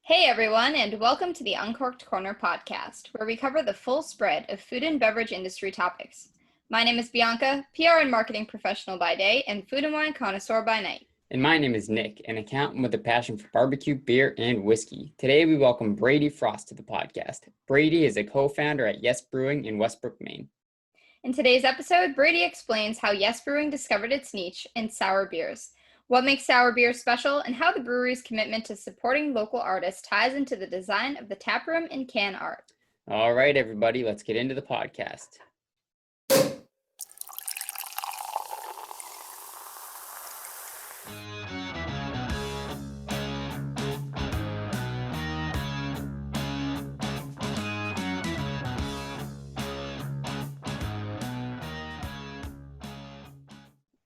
Hey everyone, and welcome to the Uncorked Corner podcast, where we cover the full spread of food and beverage industry topics. My name is Bianca, PR and marketing professional by day, and food and wine connoisseur by night. And my name is Nick, an accountant with a passion for barbecue, beer, and whiskey. Today we welcome Brady Frost to the podcast. Brady is a co-founder at Yes Brewing in Westbrook, Maine. In today's episode, Brady explains how Yes Brewing discovered its niche in sour beers, what makes sour beer special, and how the brewery's commitment to supporting local artists ties into the design of the taproom and can art. All right, everybody, let's get into the podcast.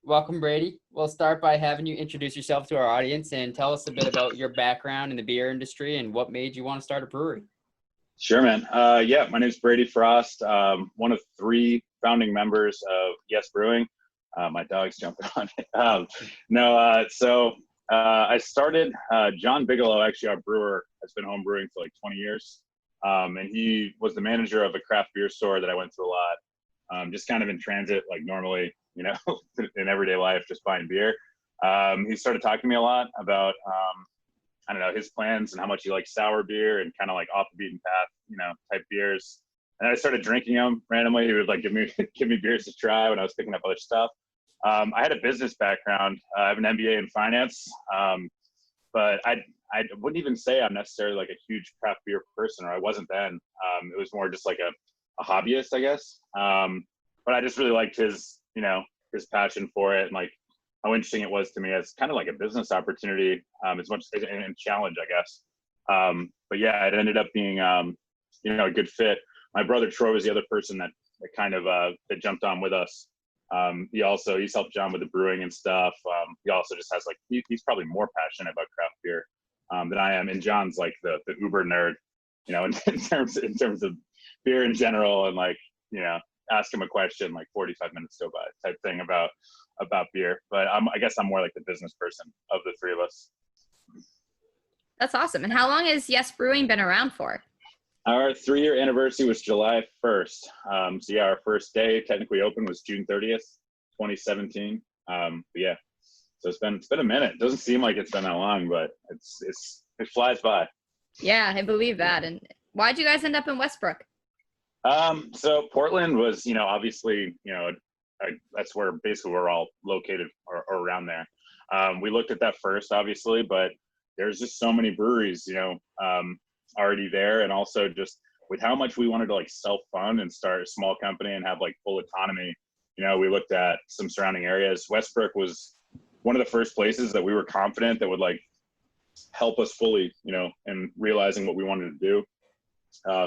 Welcome, Brady. We'll start by having you introduce yourself to our audience and tell us a bit about your background in the beer industry and what made you want to start a brewery. Sure, man. My name is Brady Frost, one of three founding members of Yes Brewing. My dog's jumping on it. I started, John Bigelow, actually our brewer, has been home brewing for like 20 years. And he was the manager of a craft beer store that I went to a lot, just kind of in transit, like normally, in everyday life, just buying beer. He started talking to me a lot about, his plans and how much he likes sour beer and kind of like off the beaten path, type beers. And I started drinking them randomly. He would like give me beers to try when I was picking up other stuff. I had a business background. I have an MBA in finance, but I wouldn't even say I'm necessarily like a huge craft beer person, or I wasn't then. It was more just like a hobbyist, I guess. But I just really liked his passion for it and like how interesting it was to me as kind of like a business opportunity, as much as a challenge, I guess. But yeah, it ended up being, a good fit. My brother Troy was the other person that that jumped on with us. He's helped John with the brewing and stuff. He also just has he's probably more passionate about craft beer than I am. And John's like the uber nerd, in terms of beer in general, and ask him a question, 45 minutes go by type thing about beer. But I guess I'm more like the business person of the three of us. That's awesome. And how long has Yes Brewing been around for? Our 3-year anniversary was July 1st. Our first day technically open was June 30th, 2017. So it's been a minute. It doesn't seem like it's been that long, but it flies by. Yeah, I believe that. And why'd you guys end up in Westbrook? So Portland was, obviously, that's where basically we're all located or around there. We looked at that first, obviously, but there's just so many breweries, already there. And also just with how much we wanted to self-fund and start a small company and have full autonomy, we looked at some surrounding areas. Westbrook was one of the first places that we were confident that would help us fully, in realizing what we wanted to do.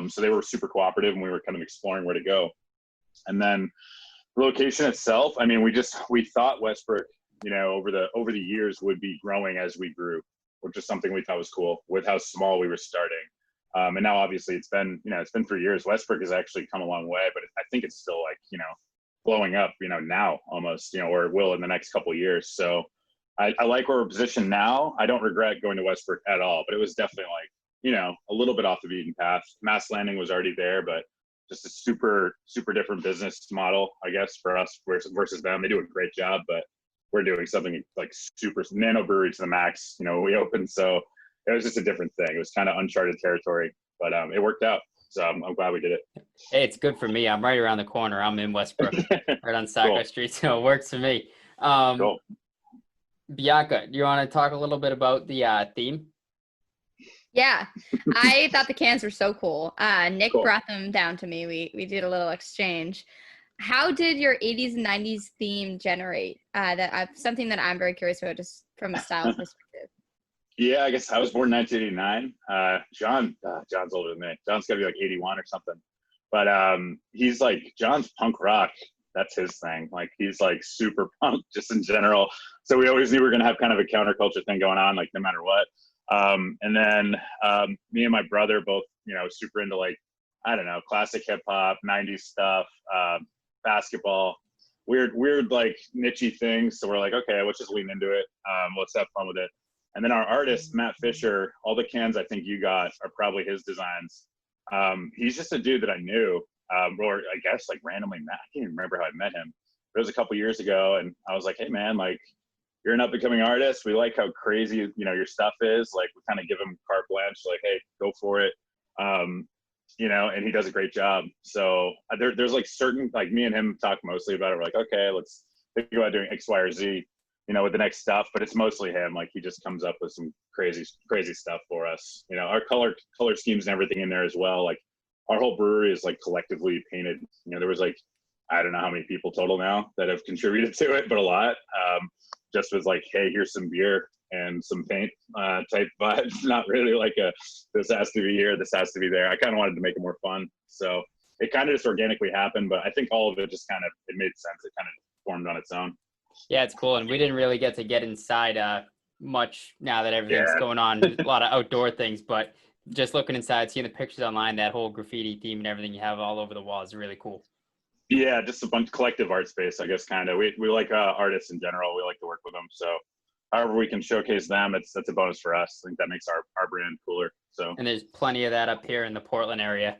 So they were super cooperative and we were kind of exploring where to go. And then the location itself, we thought Westbrook, over the years would be growing as we grew, which is something we thought was cool with how small we were starting. And now obviously it's been 3 years. Westbrook has actually come a long way, but I think it's still blowing up, now almost, or it will in the next couple of years. So I like where we're positioned now. I don't regret going to Westbrook at all, but it was definitely a little bit off the beaten path. Mass Landing was already there, but just a super, super different business model, I guess, for us versus them. They do a great job, but we're doing something super nano brewery to the max. We opened, so it was just a different thing. It was kind of uncharted territory, but it worked out. So I'm glad we did it. Hey, it's good for me. I'm right around the corner. I'm in Westbrook, right on Saco Cool. Street, so it works for me. Cool. Bianca, do you want to talk a little bit about the theme? Yeah, I thought the cans were so cool. Nick Cool. brought them down to me. We did a little exchange. How did your 80s and 90s theme generate? Something that I'm very curious about, just from a style perspective. Yeah, I guess I was born in 1989. John's older than me. John's got to be 81 or something. But he's John's punk rock. That's his thing. He's super punk just in general. So we always knew we were going to have kind of a counterculture thing going on, no matter what. And then me and my brother both, super into classic hip hop, 90s stuff, basketball, weird niche-y things. So we're okay, let's just lean into it. Let's have fun with it. And then our artist, Matt Fisher, all the cans I think you got are probably his designs. He's just a dude that I knew, or I guess like randomly met. I can't even remember how I met him. It was a couple years ago, and I was like, hey man, like you're an up and coming artist. We like how crazy, you know, your stuff is. Like we kind of give him carte blanche, like, hey, go for it. You know, and he does a great job. So there's like certain, like me and him talk mostly about it. We're like, okay, let's think about doing X, Y, or Z, you know, with the next stuff, but it's mostly him. Like he just comes up with some crazy stuff for us. You know, our color schemes and everything in there as well. Like our whole brewery is like collectively painted. You know, there was like, I don't know how many people total now that have contributed to it, but a lot. Just was like, hey, here's some beer and some paint type vibes. Not really like this has to be here, this has to be there. I kind of wanted to make it more fun. So it kind of just organically happened, but I think all of it just kind of, it made sense. It kind of formed on its own. Yeah, it's cool. And we didn't really get inside much now that everything's going on, a lot of outdoor things, but just looking inside, seeing the pictures online, that whole graffiti theme and everything you have all over the wall is really cool. Yeah, just a bunch of collective art space, I guess, kind of. We like artists in general. We like to work with them. So however we can showcase them, that's a bonus for us. I think that makes our brand cooler. So, and there's plenty of that up here in the Portland area.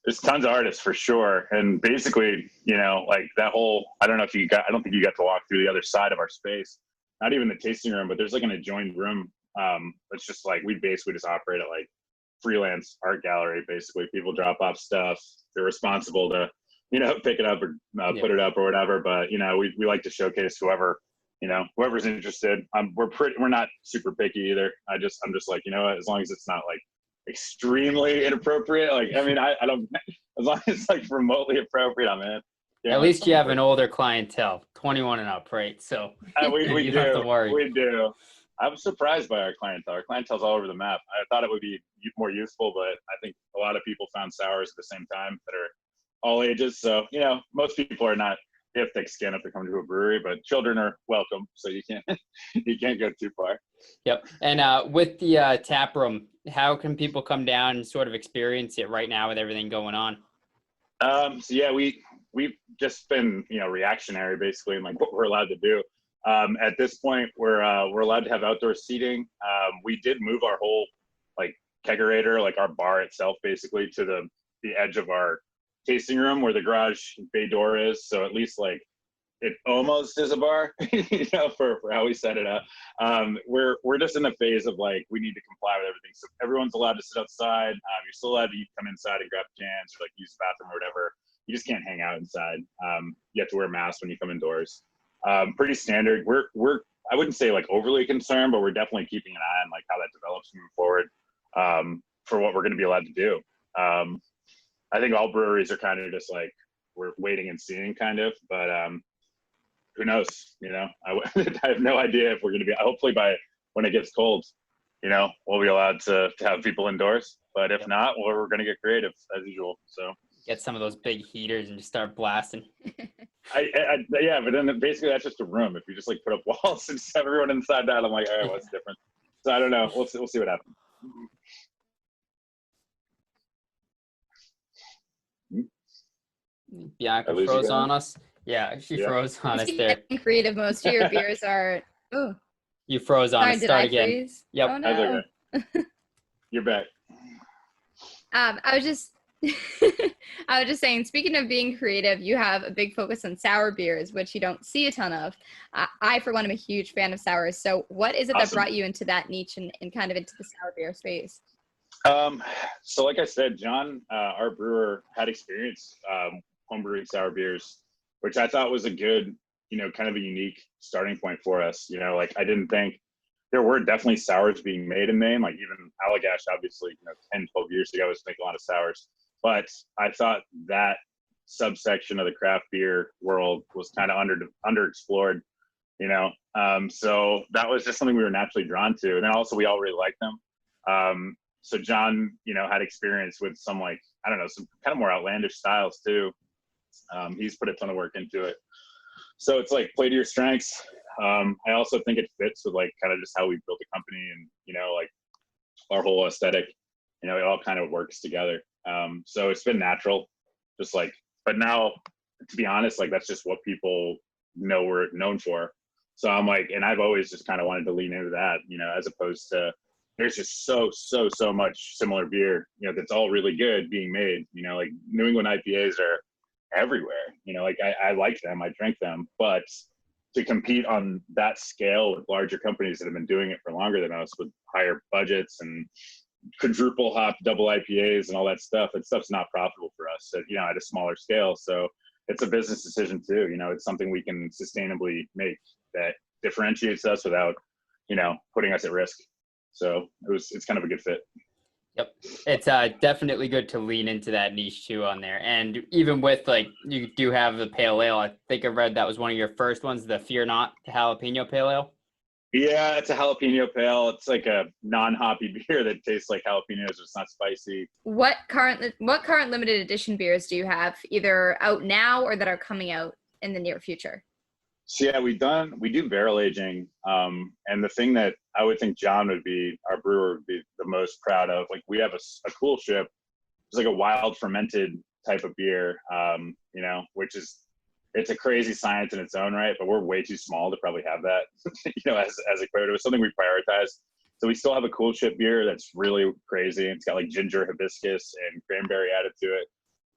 There's tons of artists for sure. And basically, you know, like that whole, I don't think you got to walk through the other side of our space, not even the tasting room, but there's like an adjoined room. It's just like, we basically just operate at like freelance art gallery. Basically people drop off stuff. They're responsible to, you know, pick it up or put it up or whatever. But, you know, we like to showcase whoever's interested. We're not super picky either. I'm just like, you know what, as long as it's not like extremely inappropriate. Like, I mean, I don't, as long as it's like remotely appropriate, I'm in. Yeah, at least you have an older clientele, 21 and up, right? So we you do. don't have to worry. We do. I'm surprised by our clientele. Our clientele's all over the map. I thought it would be more youthful, but I think a lot of people found sours at the same time that are all ages. So, you know, most people are not, they have thick skin if they come to a brewery, but children are welcome. So you can't go too far. Yep. And with the tap room, how can people come down and sort of experience it right now with everything going on? So yeah, we've just been, you know, reactionary basically in like what we're allowed to do. At this point, we're allowed to have outdoor seating. We did move our whole like kegerator, like our bar itself, basically to the edge of our tasting room where the garage bay door is. So at least like it almost is a bar, you know, for how we set it up. We're just in the phase of like, we need to comply with everything. So everyone's allowed to sit outside. You're still allowed to come inside and grab cans or like use the bathroom or whatever. You just can't hang out inside. You have to wear a mask when you come indoors. Pretty standard. I wouldn't say like overly concerned, but we're definitely keeping an eye on like how that develops moving forward, for what we're going to be allowed to do. I think all breweries are kind of just like, we're waiting and seeing kind of, but who knows, you know, I have no idea if we're going to be, hopefully by when it gets cold, you know, we'll be allowed to have people indoors, but if not, well, we're going to get creative as usual. So get some of those big heaters and just start blasting. Yeah, but then basically that's just a room. If you just like put up walls and just have everyone inside that, I'm like, all right, what's different? So I don't know. We'll see what happens. Bianca froze on us. Yeah, she froze on us there. Creative, most of your beers are. Oh, you froze on us. Start again. Freeze? Yep. Oh, no. Okay. You're back. I was just saying, speaking of being creative, you have a big focus on sour beers, which you don't see a ton of. I, for one, am a huge fan of sours. So what is it that brought you into that niche and kind of into the sour beer space? So like I said, John, our brewer, had experience homebrewing sour beers, which I thought was a good, you know, kind of a unique starting point for us. You know, like I didn't think there were definitely sours being made in Maine. Like even Allagash, obviously, you know, 10, 12 years ago was making a lot of sours. But I thought that subsection of the craft beer world was kind of underexplored, you know. So that was just something we were naturally drawn to. And then also we all really liked them. So John, you know, had experience with some like, I don't know, some kind of more outlandish styles too. He's put a ton of work into it. So it's like play to your strengths. I also think it fits with like kind of just how we built the company and, you know, like our whole aesthetic, you know, it all kind of works together. So it's been natural, just like, but now to be honest, like that's just what people know we're known for. So I'm like, and I've always just kind of wanted to lean into that, you know, as opposed to there's just so much similar beer, you know, that's all really good being made. You know, like New England IPAs are everywhere. You know, like I like them, I drink them, but to compete on that scale with larger companies that have been doing it for longer than us with higher budgets and quadruple hop double IPAs and all that stuff, that stuff's not profitable for us, you know, at a smaller scale. So it's a business decision too. You know, it's something we can sustainably make that differentiates us without, you know, putting us at risk. So it's kind of a good fit. Yep. It's definitely good to lean into that niche too on there. And even with like, you do have the pale ale. I think I read that was one of your first ones, the Fear Not jalapeno pale ale. Yeah, it's a jalapeno pale. It's like a non-hoppy beer that tastes like jalapenos. It's not spicy. What current limited edition beers do you have, either out now or that are coming out in the near future? So yeah, we do barrel aging. And the thing that I would think John our brewer would be the most proud of, like we have a cool ship. It's like a wild fermented type of beer, you know, it's a crazy science in its own right, but we're way too small to probably have that, you know, as a quote. It was something we prioritized. So we still have a cool ship beer that's really crazy. It's got like ginger, hibiscus, and cranberry added to it.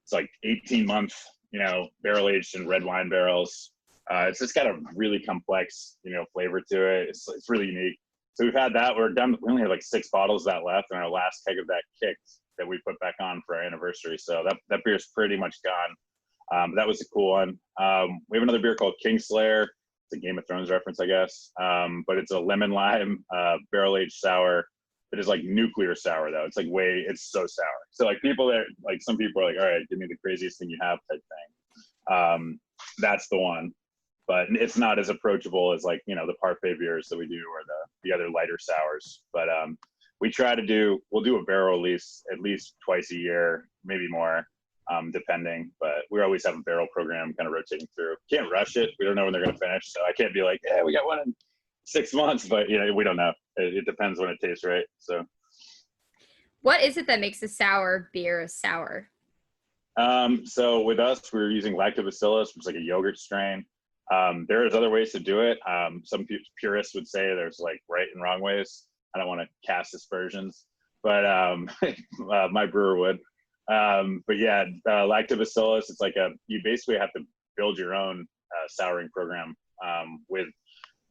It's like 18-month, you know, barrel aged in red wine barrels. It's just got a really complex, you know, flavor to it. It's really unique. So we've had that. We're done. We only have like 6 bottles of that left, and our last keg of that kicked that we put back on for our anniversary. So that beer's pretty much gone. That was a cool one. We have another beer called Kingslayer. It's a Game of Thrones reference, I guess. But it's a lemon lime barrel aged sour. It is like nuclear sour though. It's like it's so sour. So like some people are like, all right, give me the craziest thing you have type thing. That's the one. But it's not as approachable as like, you know, the parfait beers that we do or the other lighter sours. But we'll do a barrel release at least twice a year, maybe more. Depending, but we always have a barrel program kind of rotating through. Can't rush it. We don't know when they're going to finish. So I can't be like, yeah, we got one in 6 months, but you know, we don't know. It depends when it tastes right. So what is it that makes a sour beer sour? So with us, we're using lactobacillus, which is like a yogurt strain. There's other ways to do it. Some purists would say there's like right and wrong ways. I don't want to cast aspersions, but my brewer would. But yeah, lactobacillus, it's like you basically have to build your own souring program with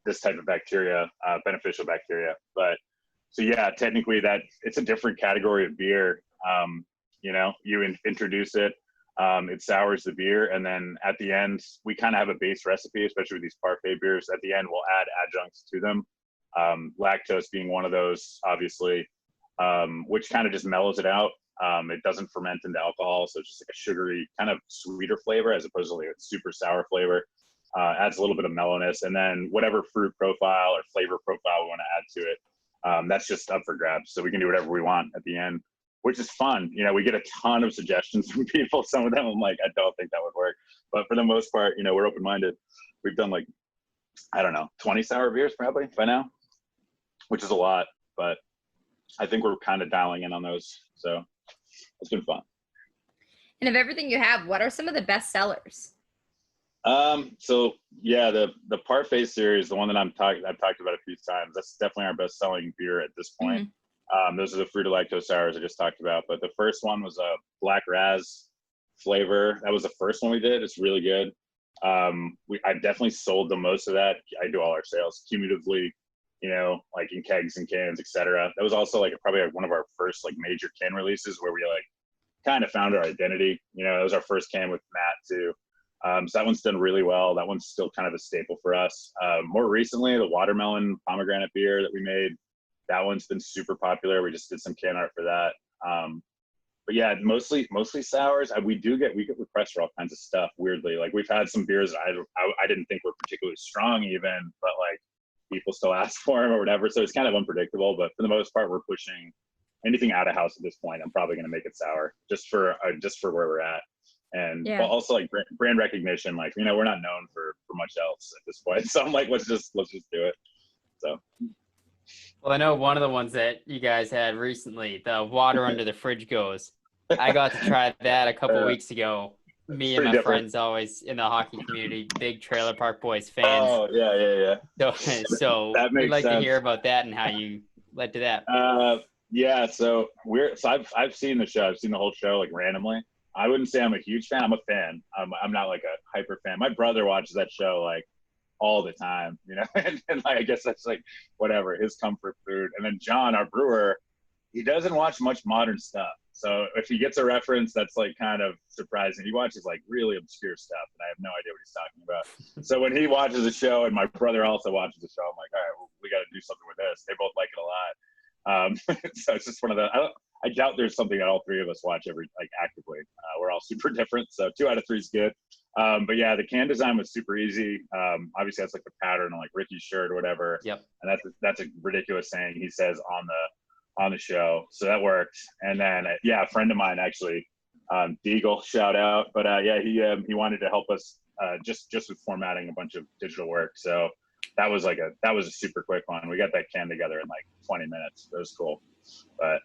this type of bacteria, beneficial bacteria. But so yeah, technically it's a different category of beer. You know, you introduce it, it sours the beer, and then at the end, we kind of have a base recipe, especially with these parfait beers. At the end, we'll add adjuncts to them. Lactose being one of those, obviously, which kind of just mellows it out. It doesn't ferment into alcohol, so it's just like a sugary, kind of sweeter flavor as opposed to like a super sour flavor. Adds a little bit of mellowness, and then whatever fruit profile or flavor profile we want to add to it, that's just up for grabs. So we can do whatever we want at the end, which is fun. You know, we get a ton of suggestions from people. Some of them I'm like, I don't think that would work, but for the most part, you know, we're open-minded. We've done like, I don't know, 20 sour beers probably by now, which is a lot, but I think we're kind of dialing in on those. So it's been fun. And of everything you have, what are some of the best sellers? So yeah, the Parfait series, the one that I've talked about a few times, that's definitely our best selling beer at this point. Those are the fruit of lactose sours I just talked about. But the first one was a black Razz flavor. That was the first one we did. It's really good. I definitely sold the most of that. I do all our sales cumulatively, you know, like in kegs and cans, etc. That was also like probably like one of our first like major can releases where we like kind of found our identity. You know, it was our first can with Matt too. So that one's done really well. That one's still kind of a staple for us. More recently, the watermelon pomegranate beer that we made, that one's been super popular. We just did some can art for that. But yeah, mostly sours. We get requests for all kinds of stuff. Weirdly, like we've had some beers that I didn't think were particularly strong even, but like people still ask for them or whatever. So it's kind of unpredictable. But for the most part, we're pushing anything out of house at this point. I'm probably going to make it sour just for where we're at. And yeah. Also like brand recognition, like, you know, we're not known for much else at this point. So I'm like, let's just do it. So. Well, I know one of the ones that you guys had recently, the water under the fridge goes. I got to try that a couple weeks ago. Me and pretty my different. friends always in the hockey community, big Trailer Park Boys fans. Oh, yeah. So That we'd makes like to sense. hear about that and how you led to that. Yeah, so I've seen the show. I've seen the whole show like randomly. I wouldn't say I'm a huge fan. I'm a fan. I'm not like a hyper fan. My brother watches that show like all the time, you know, and like, I guess that's like whatever his comfort food. And then John, our brewer, he doesn't watch much modern stuff. So if he gets a reference that's like kind of surprising, he watches like really obscure stuff, and I have no idea what he's talking about. So when he watches a show, and my brother also watches the show, I'm like, all right, well, we got to do something with this. They both like it a lot. So it's just one of the. I doubt there's something that all three of us watch every like actively. We're all super different, so 2 out of 3 is good. But yeah, the can design was super easy. Obviously, that's like the pattern on like Ricky's shirt or whatever. Yep. And that's a ridiculous saying he says on the show, so that worked. And then yeah, a friend of mine actually, Deagle, shout out. But yeah, he wanted to help us just with formatting a bunch of digital work. So that was a super quick one. We got that can together in like 20 minutes. It was cool, but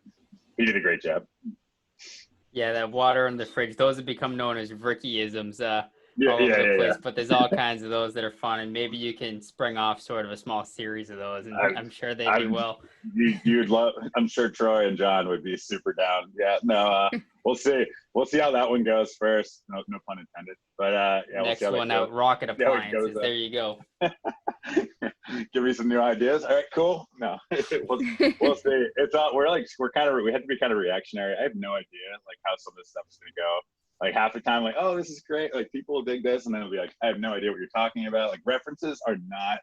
he did a great job. Yeah, that water in the fridge, those have become known as Ricky-isms all Yeah, over the place, yeah. but there's all kinds of those that are fun, and maybe you can spring off sort of a small series of those, and I'm sure they'd do well. You'd love. I'm sure Troy and John would be super down. Yeah, no, we'll see. We'll see how that one goes first. No pun intended. But yeah, Next we'll see one out, Rocket Appliances. Goes, there you go. Give me some new ideas. All right, cool. No, we'll see. It's all we have to be kind of reactionary. I have no idea like how some of this stuff is gonna go. Like half the time, like, oh, this is great. Like people will dig this, and then it'll be like, I have no idea what you're talking about. Like references are not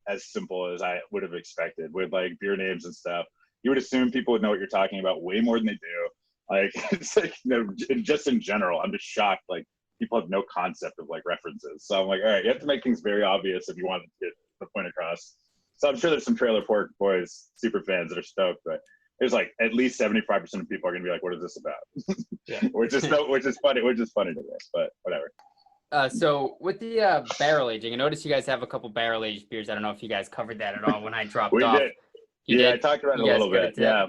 as simple as I would have expected with like beer names and stuff. You would assume people would know what you're talking about way more than they do. Like it's like just in general, I'm just shocked. Like people have no concept of like references. So I'm like, all right, you have to make things very obvious if you want to get the point across. So I'm sure there's some Trailer Park Boys super fans that are stoked, but there's like at least 75% of people are gonna be like, what is this about? Yeah. which is funny to me, but whatever. So with the barrel aging, I noticed you guys have a couple barrel aged beers. I don't know if you guys covered that at all when I dropped off. Did. You Yeah, did? I talked about it a little bit. Yeah,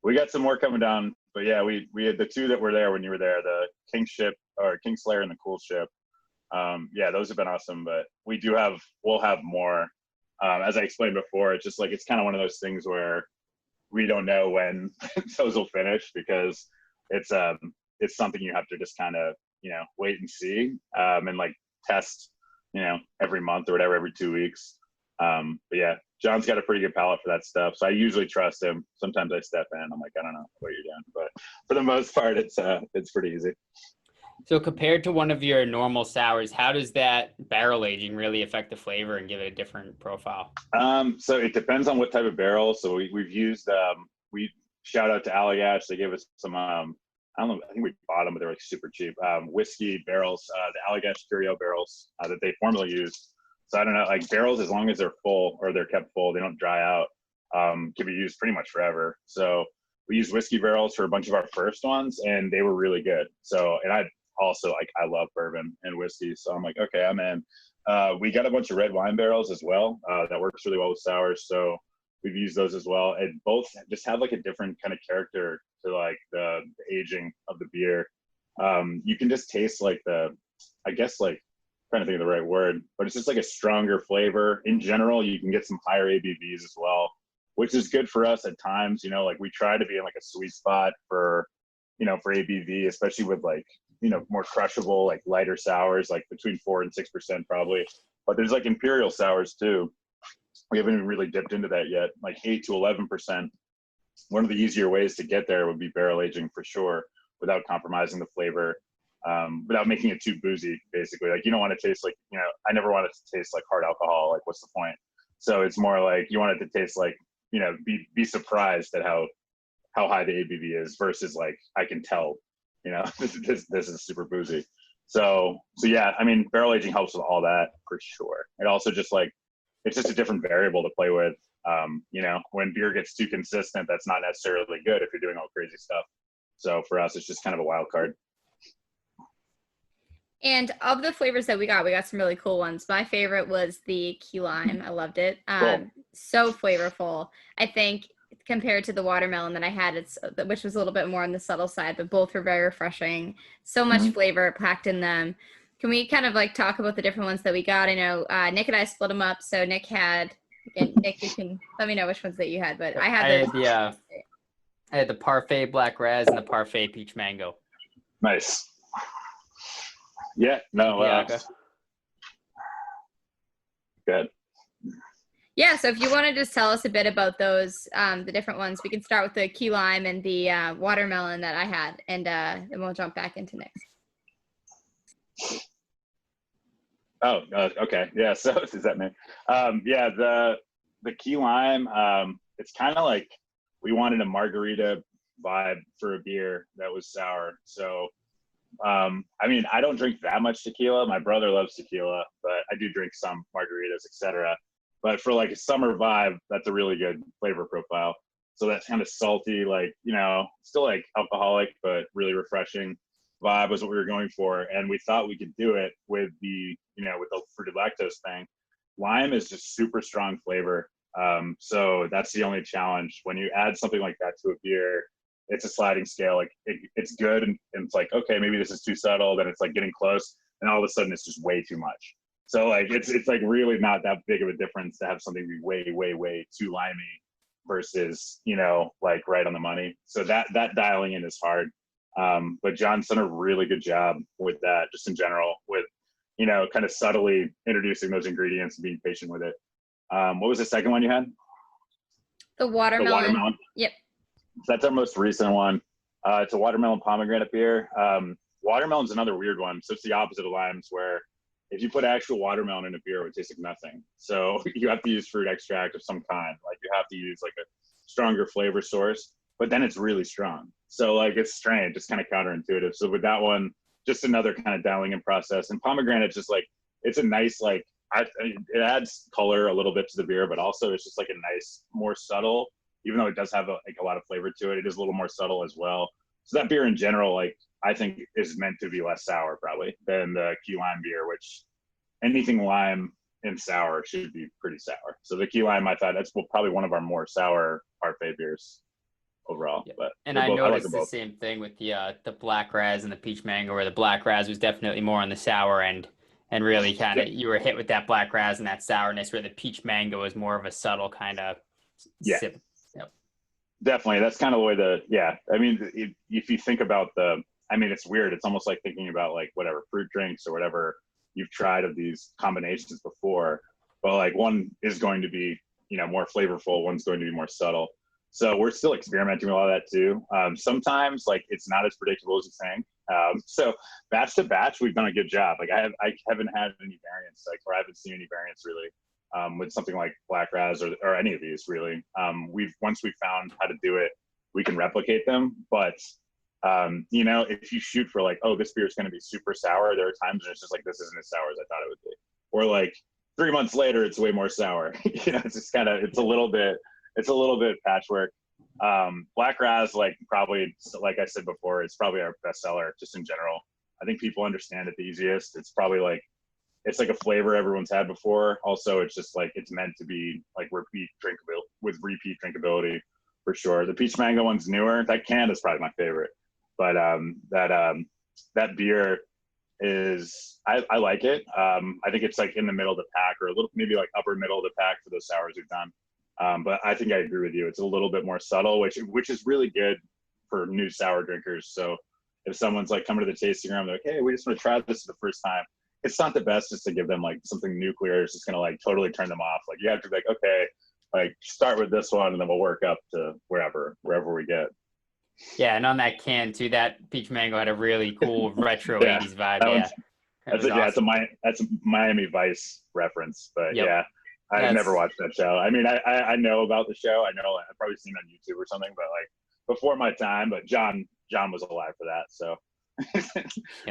we got some more coming down, but yeah, we had the 2 that were there when you were there, the Kingslayer and the Cool Ship. Yeah, those have been awesome, but we'll have more. As I explained before, it's just like it's kind of one of those things where we don't know when those will finish because it's something you have to just kind of wait and see and like test every month or whatever, every 2 weeks. But yeah, John's got a pretty good palate for that stuff, so I usually trust him. Sometimes I step in, I'm like, I don't know what you're doing, but for the most part, it's pretty easy. So compared to one of your normal sours, how does that barrel aging really affect the flavor and give it a different profile? So it depends on what type of barrel. So we've used we shout out to Allagash. They gave us some I don't know, I think we bought them, but they're like super cheap whiskey barrels, the Allagash Curio barrels that they formerly used. So I don't know, like barrels, as long as they're full or they're kept full, they don't dry out, can be used pretty much forever. So we used whiskey barrels for a bunch of our first ones, and they were really good. So, and I also I love bourbon and whiskey, so I'm like, okay, I'm in. We got a bunch of red wine barrels as well. That works really well with sours, so we've used those as well. And both just have like a different kind of character to like the aging of the beer. You can just taste like I guess like, trying to think of the right word, but it's just like a stronger flavor. In general, you can get some higher ABVs as well, which is good for us at times. Like we try to be in like a sweet spot for ABV, especially with like, more crushable, like lighter sours, like between 4% and 6% probably. But there's like imperial sours too. We haven't even really dipped into that yet, like 8 to 11%. One of the easier ways to get there would be barrel aging for sure, without compromising the flavor, without making it too boozy, basically. Like you don't want to taste like, I never want it to taste like hard alcohol. Like what's the point? So it's more like you want it to taste like, be surprised at how high the ABV is versus like, I can tell, this is super boozy. So yeah, I mean, barrel aging helps with all that for sure. It also just like, it's just a different variable to play with. When beer gets too consistent, that's not necessarily good if you're doing all crazy stuff. So for us, it's just kind of a wild card. And of the flavors that we got some really cool ones. My favorite was the key lime. I loved it. Cool. So flavorful. I think compared to the watermelon that I had, which was a little bit more on the subtle side, but both were very refreshing. So much flavor packed in them. Can we kind of like talk about the different ones that we got? I know Nick and I split them up. So Nick had, again, Nick, you can let me know which ones that you had, but I had I had the Parfait Black Razz and the Parfait Peach Mango. Nice. Yeah, no, good. Yeah, so if you want to just tell us a bit about those, the different ones, we can start with the key lime and the watermelon that I had, and then we'll jump back into Nick's. Oh, okay. Yeah, so is that me? Yeah, the key lime, it's kind of like we wanted a margarita vibe for a beer that was sour. So, I mean, I don't drink that much tequila. My brother loves tequila, but I do drink some margaritas, etc. But for like a summer vibe, that's a really good flavor profile. So that's kind of salty, like, you know, still like alcoholic, but really refreshing vibe was what we were going for. And we thought we could do it with the, you know, with the fruited lactose thing. Lime is just super strong flavor. So that's the only challenge. When you add something like that to a beer, it's a sliding scale. Like it's good. And it's like, okay, maybe this is too subtle. Then it's like getting close. And all of a sudden it's just way too much. So like, it's like really not that big of a difference to have something be way, way, way too limey versus, you know, like right on the money. So that dialing in is hard. But John's done a really good job with that, just in general, with, you know, kind of subtly introducing those ingredients and being patient with it. What was the second one you had? The watermelon. The watermelon. Yep. That's our most recent one. It's a watermelon pomegranate beer. Watermelon's another weird one. So it's the opposite of limes, where if you put actual watermelon in a beer, it would taste like nothing. So you have to use fruit extract of some kind. Like you have to use like a stronger flavor source, but then it's really strong. So like it's strange, it's kind of counterintuitive. So with that one, just another kind of dialing in process. And pomegranate, just like, it's a nice, like, it adds color a little bit to the beer, but also it's just like a nice, more subtle, even though it does have like a lot of flavor to it, it is a little more subtle as well. So that beer in general, like, I think is meant to be less sour probably than the key lime beer, which anything lime and sour should be pretty sour. So the key lime, I thought that's probably one of our more sour parfait beers overall. Yeah. But and I noticed the same thing with the Black Razz and the Peach Mango, where the Black Razz was definitely more on the sour end, and really kind of you were hit with that Black Razz and that sourness, where the Peach Mango was more of a subtle kind of sip. Yep. Definitely, that's kind of the way I mean, if you think about I mean, it's weird. It's almost like thinking about like whatever fruit drinks or whatever you've tried of these combinations before, but like one is going to be, you know, more flavorful, one's going to be more subtle. So we're still experimenting with all that too. Sometimes like it's not as predictable as you think. So batch to batch, we've done a good job. Like I haven't had any variants, like, or I haven't seen any variants really with something like Black Razz or any of these really. Once we found how to do it, we can replicate them. But you know, if you shoot for like, oh, this beer is going to be super sour, there are times when it's just like, this isn't as sour as I thought it would be. Or like 3 months later, it's way more sour. You know, it's just kind of, it's a little bit patchwork. Black Razz, like probably, like I said before, it's probably our best seller just in general. I think people understand it the easiest. It's probably like, it's like a flavor everyone's had before. Also, it's just like, it's meant to be like repeat drinkability for sure. The Peach Mango one's newer. That can is probably my favorite. But that beer is, I like it. I think it's like in the middle of the pack, or a little, maybe like upper middle of the pack for those sours we've done. But I think I agree with you. It's a little bit more subtle, which is really good for new sour drinkers. So if someone's like coming to the tasting room, they're like, hey, we just want to try this for the first time. It's not the best just to give them like something nuclear. It's just going to like totally turn them off. Like you have to be like, okay, like start with this one and then we'll work up to wherever we get. Yeah, and on that can too, that Peach Mango had a really cool retro 80s vibe. That's a Miami Vice reference, but yeah, I've never watched that show. I mean, I know about the show. I know I've probably seen it on YouTube or something, but like before my time. But John was alive for that, so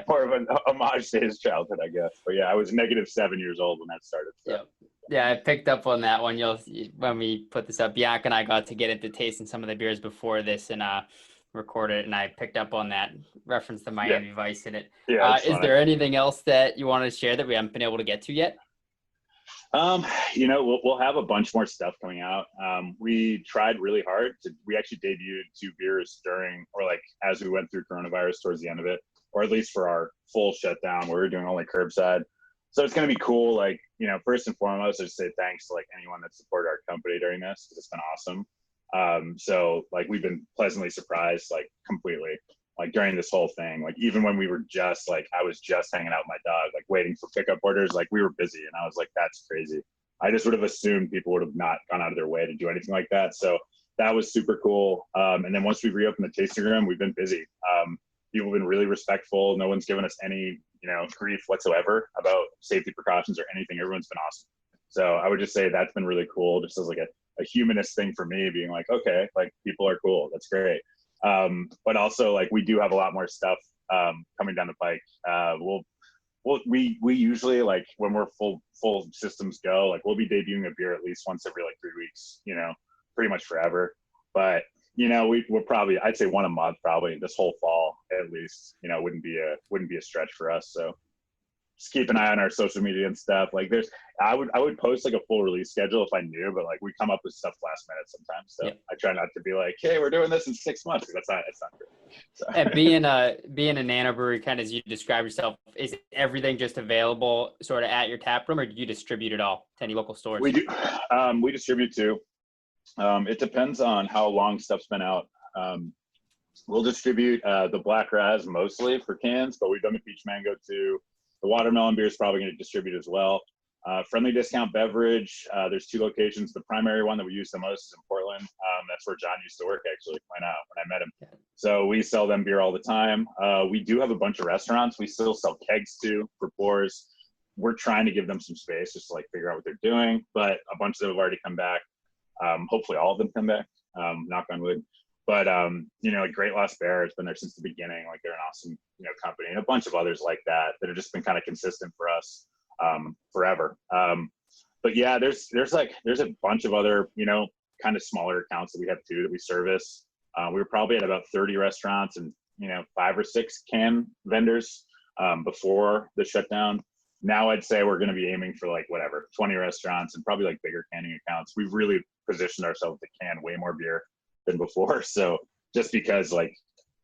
more of an homage to his childhood, I guess. But yeah, I was -7 years old when that started. So. Yeah, I picked up on that one. When we put this up, Bianca and I got to get into tasting some of the beers before this and record it, and I picked up on that reference to Miami Vice in it. Is there anything else that you wanted to share that we haven't been able to get to yet? We'll have a bunch more stuff coming out. We tried really hard we actually debuted 2 beers as we went through coronavirus towards the end of it, or at least for our full shutdown where we were doing only curbside. So it's going to be cool. First and foremost, I just say thanks to anyone that supported our company during this, because it's been awesome. So we've been pleasantly surprised, completely, during this whole thing. Even when we were just I was just hanging out with my dog, waiting for pickup orders, we were busy, and I was like, that's crazy. I just would have assumed people would have not gone out of their way to do anything like that. So that was super cool. And then once we reopened the tasting room, we've been busy. People have been really respectful. No one's given us any, grief whatsoever about safety precautions or anything. Everyone's been awesome. So I would just say that's been really cool, just as a humanist thing for me, being okay, people are cool. That's great. But also we do have a lot more stuff coming down the pike. We usually when we're full systems go, we'll be debuting a beer at least once every 3 weeks, pretty much forever. But we're probably, I'd say one a month probably this whole fall at least, wouldn't be a stretch for us. So just keep an eye on our social media and stuff. I would post a full release schedule if I knew, but we come up with stuff last minute sometimes. So yep. I try not to be hey, we're doing this in 6 months. That's not true. So. And being a nano brewery, kind of as you describe yourself, is everything just available sort of at your tap room, or do you distribute it all to any local stores? We do. We distribute too. It depends on how long stuff's been out. We'll distribute the Black Razz mostly for cans, but we've done the Peach Mango too. The watermelon beer is probably going to distribute as well. Friendly Discount Beverage, there's 2 locations. The primary one that we use the most is in Portland. That's where John used to work, actually, when I met him. So we sell them beer all the time. We do have a bunch of restaurants. We still sell kegs too for pours. We're trying to give them some space just to figure out what they're doing, but a bunch of them have already come back. Hopefully all of them come back, knock on wood. But, Great Lost Bear has been there since the beginning. They're an awesome, company, and a bunch of others like that have just been kind of consistent for us forever. But yeah, there's a bunch of other, kind of smaller accounts that we have too that we service. We were probably at about 30 restaurants and, 5 or 6 can vendors before the shutdown. Now I'd say we're going to be aiming for 20 restaurants and probably bigger canning accounts. We've really positioned ourselves to can way more beer than before. So just because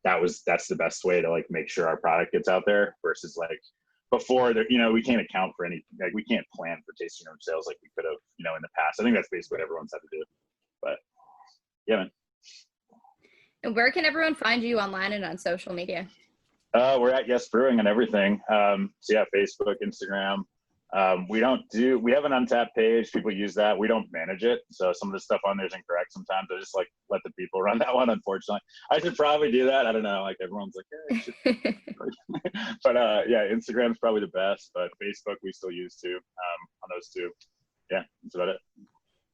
that's the best way to make sure our product gets out there versus before there, we can't account for any, we can't plan for tasting room sales like we could have, in the past. I think that's basically what everyone's had to do. But yeah, man. And where can everyone find you online and on social media? We're at Yes Brewing and everything. So yeah, Facebook, Instagram. We have an Untapped page. People use that. We don't manage it. So some of the stuff on there is incorrect sometimes. I just let the people run that one, unfortunately. I should probably do that. I don't know. Everyone's hey, but yeah, Instagram's probably the best, but Facebook we still use too, on those 2. Yeah, that's about it.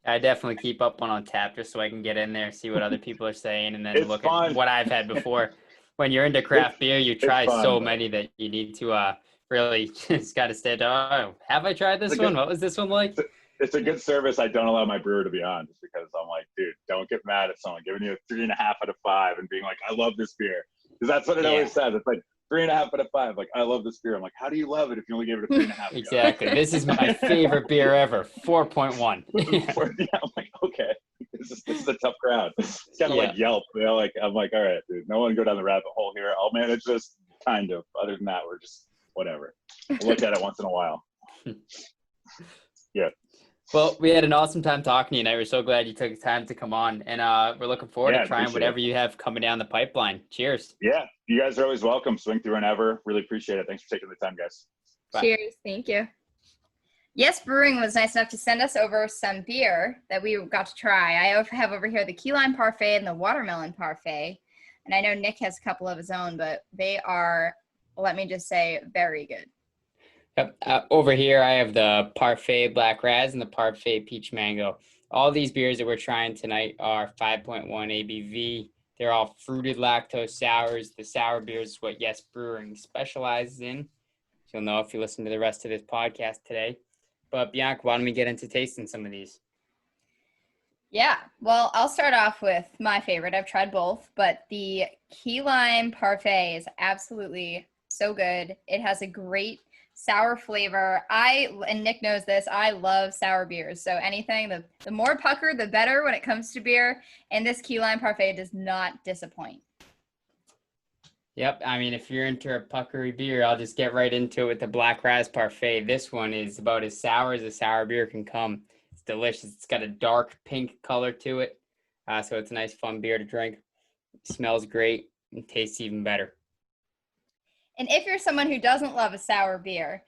I definitely keep up on Untapped just so I can get in there, see what other people are saying, and then it's look fun. At what I've had before. When you're into craft beer, you try so many that you need to really just got to stay down. Oh, have I tried this one? What was this one like? It's a good service I don't allow my brewer to be on, just because I'm dude, don't get mad at someone giving you a 3.5 out of 5 and being I love this beer. Because that's what it always says. It's 3.5 out of 5. I love this beer. I'm how do you love it if you only gave it a 3.5? Exactly. This is my favorite beer ever. 4.1. Yeah, I'm okay. This is a tough crowd. It's kind of Yelp. I'm all right, dude. No one go down the rabbit hole here. I'll manage this, kind of. Other than that, we're just whatever. We'll look at it once in a while. Yeah. Well, we had an awesome time talking to you tonight. We're so glad you took the time to come on, and we're looking forward to trying whatever you have coming down the pipeline. Cheers. Yeah, you guys are always welcome. Swing through whenever. Really appreciate it. Thanks for taking the time, guys. Bye. Cheers. Thank you. Yes Brewing was nice enough to send us over some beer that we got to try. I have over here the Lime Parfait and the Watermelon Parfait. And I know Nick has a couple of his own, but they are, let me just say, very good. Yep. Over here, I have the Parfait Black Razz and the Parfait Peach Mango. All these beers that we're trying tonight are 5.1 ABV. They're all fruited lactose sours. The sour beers is what Yes Brewing specializes in. You'll know if you listen to the rest of this podcast today. But Bianca, why don't we get into tasting some of these? Yeah, well, I'll start off with my favorite. I've tried both, but the Key Lime Parfait is absolutely so good. It has a great sour flavor. And Nick knows this, I love sour beers. So anything, the more pucker, the better when it comes to beer. And this key lime parfait does not disappoint. Yep. I mean, if you're into a puckery beer, I'll just get right into it with the Black Razz Parfait. This one is about as sour as a sour beer can come. It's delicious. It's got a dark pink color to it. So it's a nice, fun beer to drink. It smells great and tastes even better. And if you're someone who doesn't love a sour beer,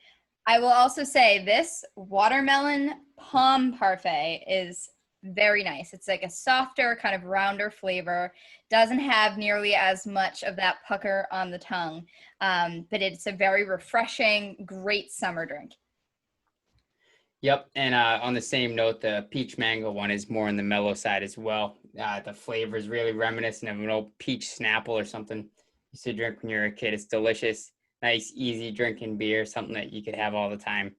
I will also say this watermelon Pom Parfait is very nice. It's like a softer, kind of rounder flavor. Doesn't have nearly as much of that pucker on the tongue, but it's a very refreshing, great summer drink. Yep. And on the same note, the peach mango one is more on the mellow side as well. The flavor is really reminiscent of an old peach Snapple or something you used to drink when you were a kid. It's delicious. Nice, easy drinking beer, something that you could have all the time.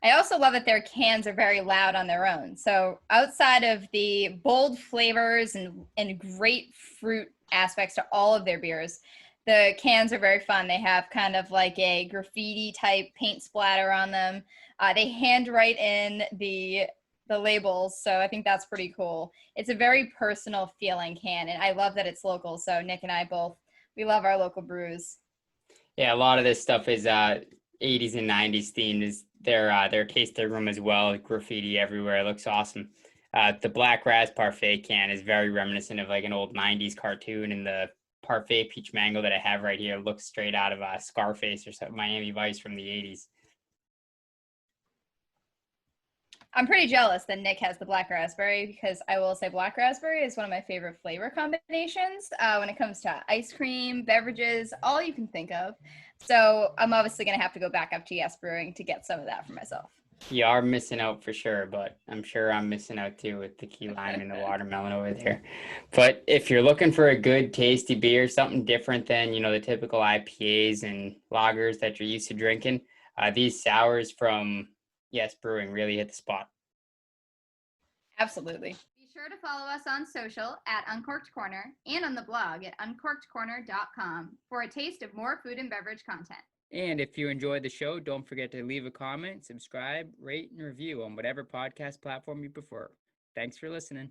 I also love that their cans are very loud on their own. So outside of the bold flavors and great fruit aspects to all of their beers, the cans are very fun. They have kind of like a graffiti type paint splatter on them. They handwrite in the labels, so I think that's pretty cool. It's a very personal feeling can, and I love that it's local. So Nick and I both, we love our local brews. Yeah, a lot of this stuff is 80s and 90s themed. Is their tasting room as well, graffiti everywhere. It looks awesome. The Black Razz Parfait can is very reminiscent of like an old 90s cartoon, and the Parfait peach mango that I have right here looks straight out of Scarface or something, Miami Vice from the 80s. I'm pretty jealous that Nick has the black raspberry, because I will say black raspberry is one of my favorite flavor combinations when it comes to ice cream, beverages, all you can think of. So I'm obviously going to have to go back up to Yes Brewing to get some of that for myself. You are missing out for sure, but I'm sure I'm missing out too with the key lime and the watermelon over there. But if you're looking for a good, tasty beer, something different than, the typical IPAs and lagers that you're used to drinking, these sours from Yes Brewing really hit the spot. Absolutely. Be sure to follow us on social at Uncorked Corner and on the blog at uncorkedcorner.com for a taste of more food and beverage content. And if you enjoyed the show, don't forget to leave a comment, subscribe, rate, and review on whatever podcast platform you prefer. Thanks for listening.